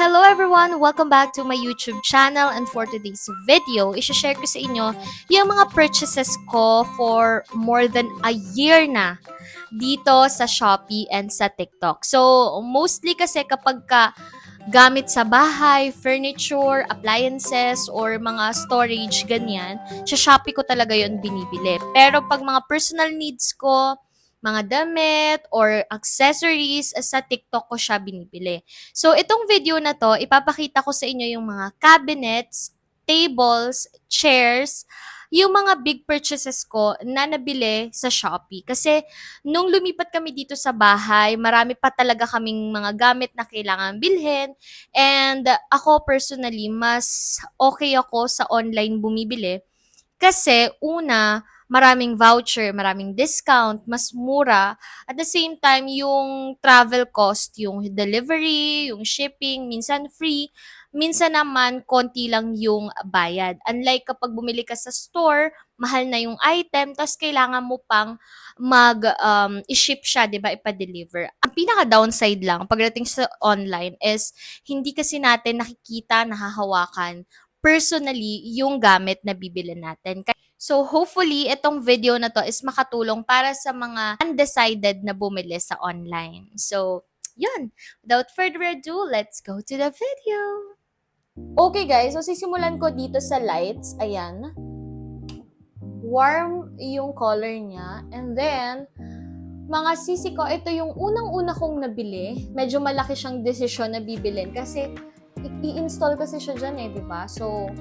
Hello everyone! Welcome back to my YouTube channel, and for today's video, i-share ko sa inyo yung mga purchases ko for more than a year na dito sa Shopee and sa TikTok. So, mostly kasi kapag gamit sa bahay, furniture, appliances, or mga storage, ganyan, sa Shopee ko talaga yon binibili. Pero pag mga personal needs ko, mga damit, or accessories, sa TikTok ko siya binibili. So, itong video na to, ipapakita ko sa inyo yung mga cabinets, tables, chairs, yung mga big purchases ko na nabili sa Shopee. Kasi, nung lumipat kami dito sa bahay, marami pa talaga kaming mga gamit na kailangan bilhin. And ako personally, mas okay ako sa online bumibili. Kasi una, maraming voucher, maraming discount, mas mura. At the same time, yung travel cost, yung delivery, yung shipping, minsan free, minsan naman konti lang yung bayad. Unlike kapag bumili ka sa store, mahal na yung item, tapos kailangan mo pang i-ship siya, di ba, ipa-deliver. Ang pinaka-downside lang pagdating sa online is hindi kasi natin nakikita, nahahawakan personally yung gamit na bibili natin. So, hopefully, itong video na to is makatulong para sa mga undecided na bumili sa online. So, yun. Without further ado, let's go to the video. Okay guys, so sisimulan ko dito sa lights. Ayan. Warm yung color niya. And then, mga sisi ko, ito yung unang-una kong nabili. Medyo malaki siyang desisyon na bibilin kasi i-install kasi siya dyan di ba? So,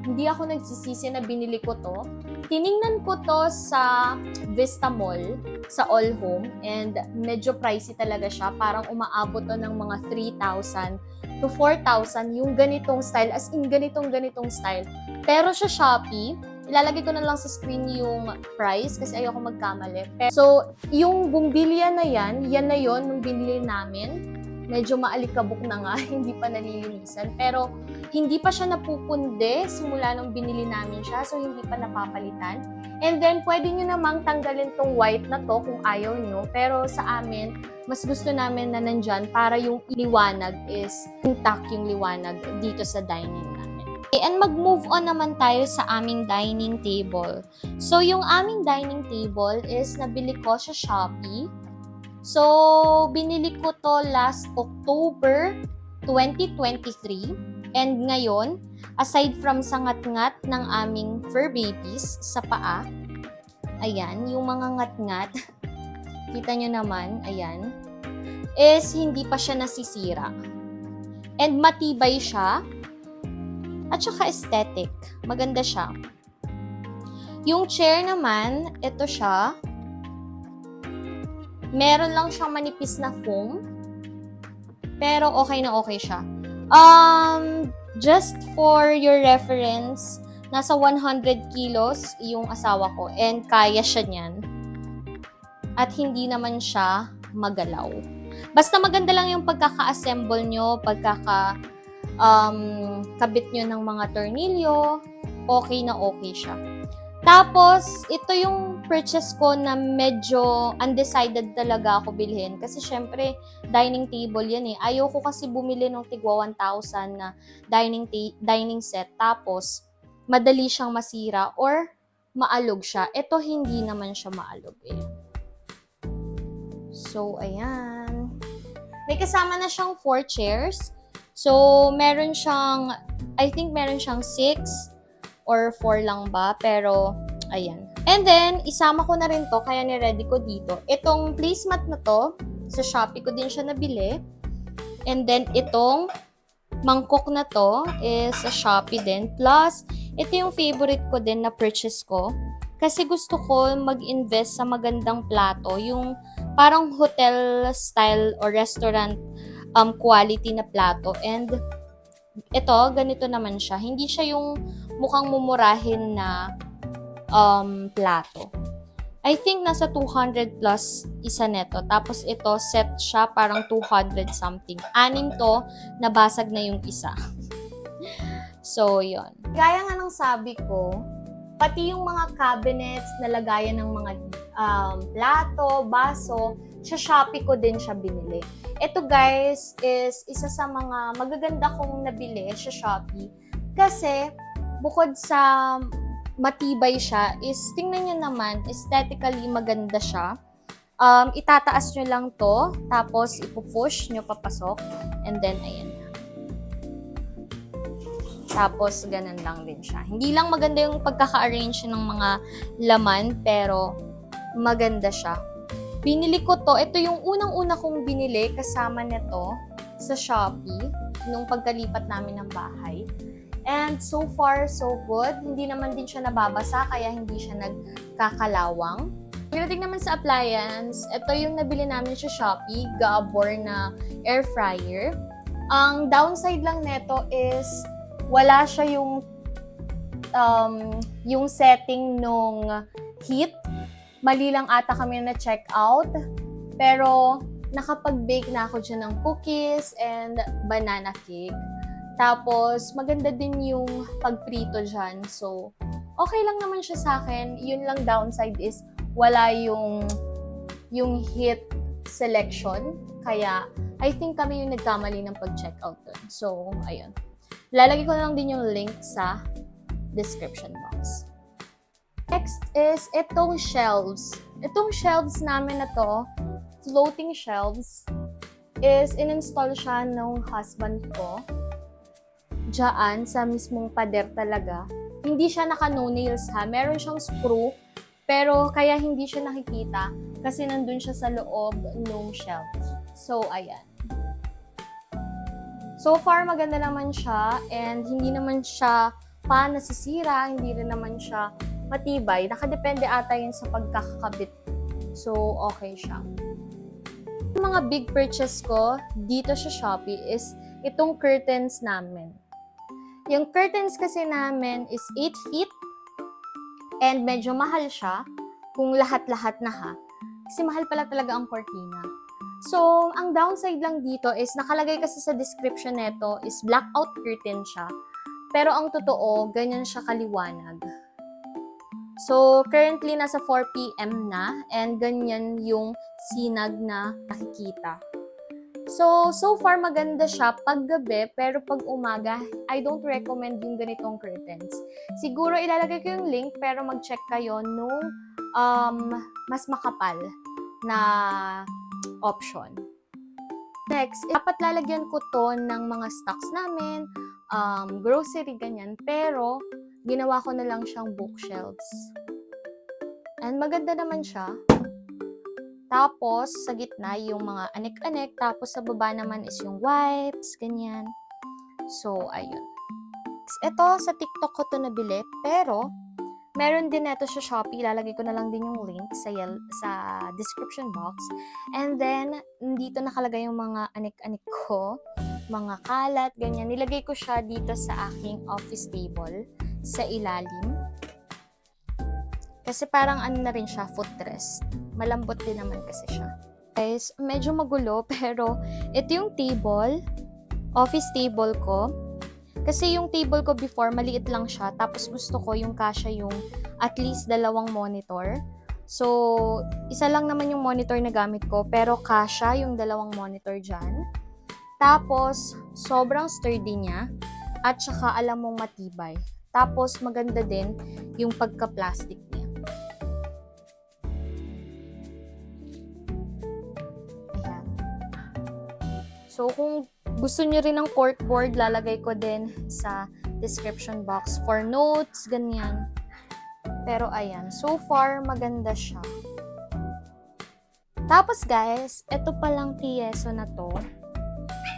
hindi ako nagsisisi na binili ko to. Tiningnan ko to sa Vista Mall, sa All Home, and medyo pricey talaga siya. Parang umaabot to ng mga 3,000 to 4,000 yung ganitong style, as in ganitong style. Pero sa Shopee, ilalagay ko na lang sa screen yung price kasi ayoko magkamali. So, yung bumbilya na yan na yon nung binili namin. Medyo maalikabok na nga, hindi pa nalilinisan. Pero, hindi pa siya napupunde simula nung binili namin siya. So, hindi pa napapalitan. And then, pwede nyo namang tanggalin tong white na to kung ayaw nyo. Pero sa amin, mas gusto namin na nandyan para yung liwanag is intact yung liwanag dito sa dining namin. Okay, and mag-move on naman tayo sa aming dining table. So, yung aming dining table is nabili ko sa Shopee. So, binili ko to last October 2023. And ngayon, aside from sa ngat-ngat ng aming fur babies sa paa, ayan, yung mga ngat-ngat, kita nyo naman, ayan, is hindi pa siya nasisira. And matibay siya, at saka aesthetic. Maganda siya. Yung chair naman, ito siya, meron lang siyang manipis na foam. Pero okay na okay siya. Just for your reference, nasa 100 kilos yung asawa ko. And kaya siya niyan. At hindi naman siya magalaw. Basta maganda lang yung pagkaka-assemble nyo, kabit nyo ng mga tornilyo. Okay na okay siya. Tapos, ito yung purchase ko na medyo undecided talaga ako bilhin. Kasi syempre, dining table yan Ayoko kasi bumili ng tigwa 1,000 na dining set. Tapos, madali siyang masira or maalog siya. Ito, hindi naman siya maalog So, ayan. May kasama na siyang 4 chairs. So, meron siyang, I think meron siyang 6 or 4 lang ba, pero ayan. And then, isama ko na rin to, kaya ni-ready ko dito. Itong placemat na to, sa Shopee ko din siya nabili. And then, itong mangkok na to is sa Shopee din. Plus, ito yung favorite ko din na purchase ko. Kasi gusto ko mag-invest sa magandang plato, yung parang hotel style or restaurant quality na plato. And ito, ganito naman siya. Hindi siya yung mukhang mumurahin na plato. I think nasa 200 plus isa neto. Tapos ito, set siya parang 200 something. 6 to, nabasag na yung isa. So, yon. Gaya nga ng sabi ko, pati yung mga cabinets na lagayan ng mga plato, baso, sa Shopee ko din siya binili. Ito guys is isa sa mga magaganda kong nabili sa Shopee kasi bukod sa matibay siya is tingnan nyo naman, aesthetically maganda siya. Itataas nyo lang to, tapos ipupush nyo papasok, and then ayan. Tapos ganun lang din siya. Hindi lang maganda yung pagkaka-arrange ng mga laman, pero maganda siya. Binili ko to, ito yung unang-una kong binili kasama nito sa Shopee nung pagkalipat namin ng bahay. And so far, so good. Hindi naman din siya nababasa, kaya hindi siya nagkakalawang. Pagdating naman sa appliance, ito yung nabili namin sa Shopee, Gabor na air fryer. Ang downside lang nito is wala siya yung setting nung heat. Mali lang ata kami na check out. Pero nakapag-bake na ako dyan ng cookies and banana cake. Tapos maganda din yung pagprito dyan. So okay lang naman siya sa akin. Yun lang downside is wala yung heat selection. Kaya I think kami yung nagkamali ng pag-check out dun. So ayun. Lalagay ko na lang din yung link sa description box. Next is itong shelves. Itong shelves namin na to, floating shelves, is in-install siya nung husband ko. Diyan, sa mismong pader talaga. Hindi siya naka-no nails ha. Meron siyang screw, pero kaya hindi siya nakikita kasi nandun siya sa loob ng shelf. So, ayan. So far, maganda naman siya and hindi naman siya pa nasisira, hindi rin naman siya matibay. Nakadepende ata yun sa pagkakabit. So, okay siya. Yung mga big purchase ko dito sa Shopee is itong curtains namin. Yung curtains kasi namin is 8 feet and medyo mahal siya kung lahat-lahat na ha. Kasi mahal pala talaga ang cortina. So, ang downside lang dito is nakalagay kasi sa description nito is blackout curtain siya. Pero ang totoo, ganyan siya kaliwanag. So, currently nasa 4 PM na and ganyan yung sinag na nakikita. So far maganda siya pag gabi, pero pag umaga, I don't recommend yung ganitong curtains. Siguro ilalagay ko yung link, pero mag-check kayo nung mas makapal na option. Next, dapat lalagyan ko to ng mga stocks namin, grocery, ganyan. Pero, ginawa ko na lang siyang bookshelves. And maganda naman siya. Tapos, sa gitna, yung mga anek-anek. Tapos, sa baba naman is yung wipes, ganyan. So, ayun. Ito, sa TikTok ko to nabili. Pero, meron din ito sa Shopee. Lalagay ko na lang din yung link sa description box. And then, dito nakalagay yung mga anek-anek ko. Mga kalat, ganyan. Nilagay ko siya dito sa aking office table. Sa ilalim. Kasi parang ano na rin siya, footrest. Malambot din naman kasi siya. Guys, medyo magulo pero ito yung table, office table ko. Kasi yung table ko before, maliit lang siya. Tapos gusto ko yung kasya yung at least 2 monitor. So, isa lang naman yung monitor na gamit ko, pero kasya yung 2 monitor dyan. Tapos, sobrang sturdy niya. At saka alam mong matibay. Tapos, maganda din yung pagka-plastic niya. Ayan. So, kung gusto niyo rin ng corkboard, lalagay ko din sa description box for notes, ganyan. Pero ayan, so far, maganda siya. Tapos guys, ito palang tiyeso na to.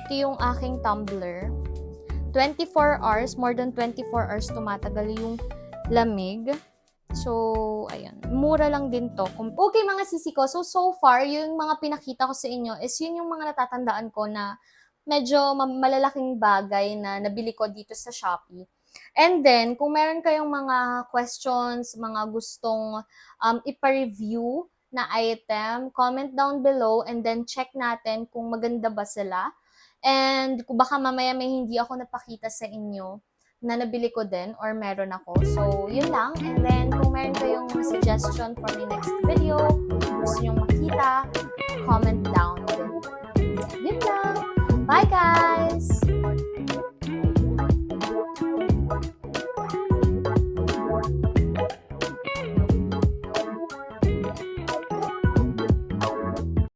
Ito yung aking tumbler. 24 hours, more than 24 hours tumatagal yung lamig. So, ayan. Mura lang din to. Okay mga sisi ko, so far, yung mga pinakita ko sa inyo is yun yung mga natatandaan ko na medyo malalaking bagay na nabili ko dito sa Shopee. And then, kung meron kayong mga questions, mga gustong ipa-review na item, comment down below and then check natin kung maganda ba sila. And kung baka mamaya may hindi ako napakita sa inyo na nabili ko din or meron ako. So, yun lang. And then, kung meron kayong suggestion for my next video, gusto nyong makita, comment down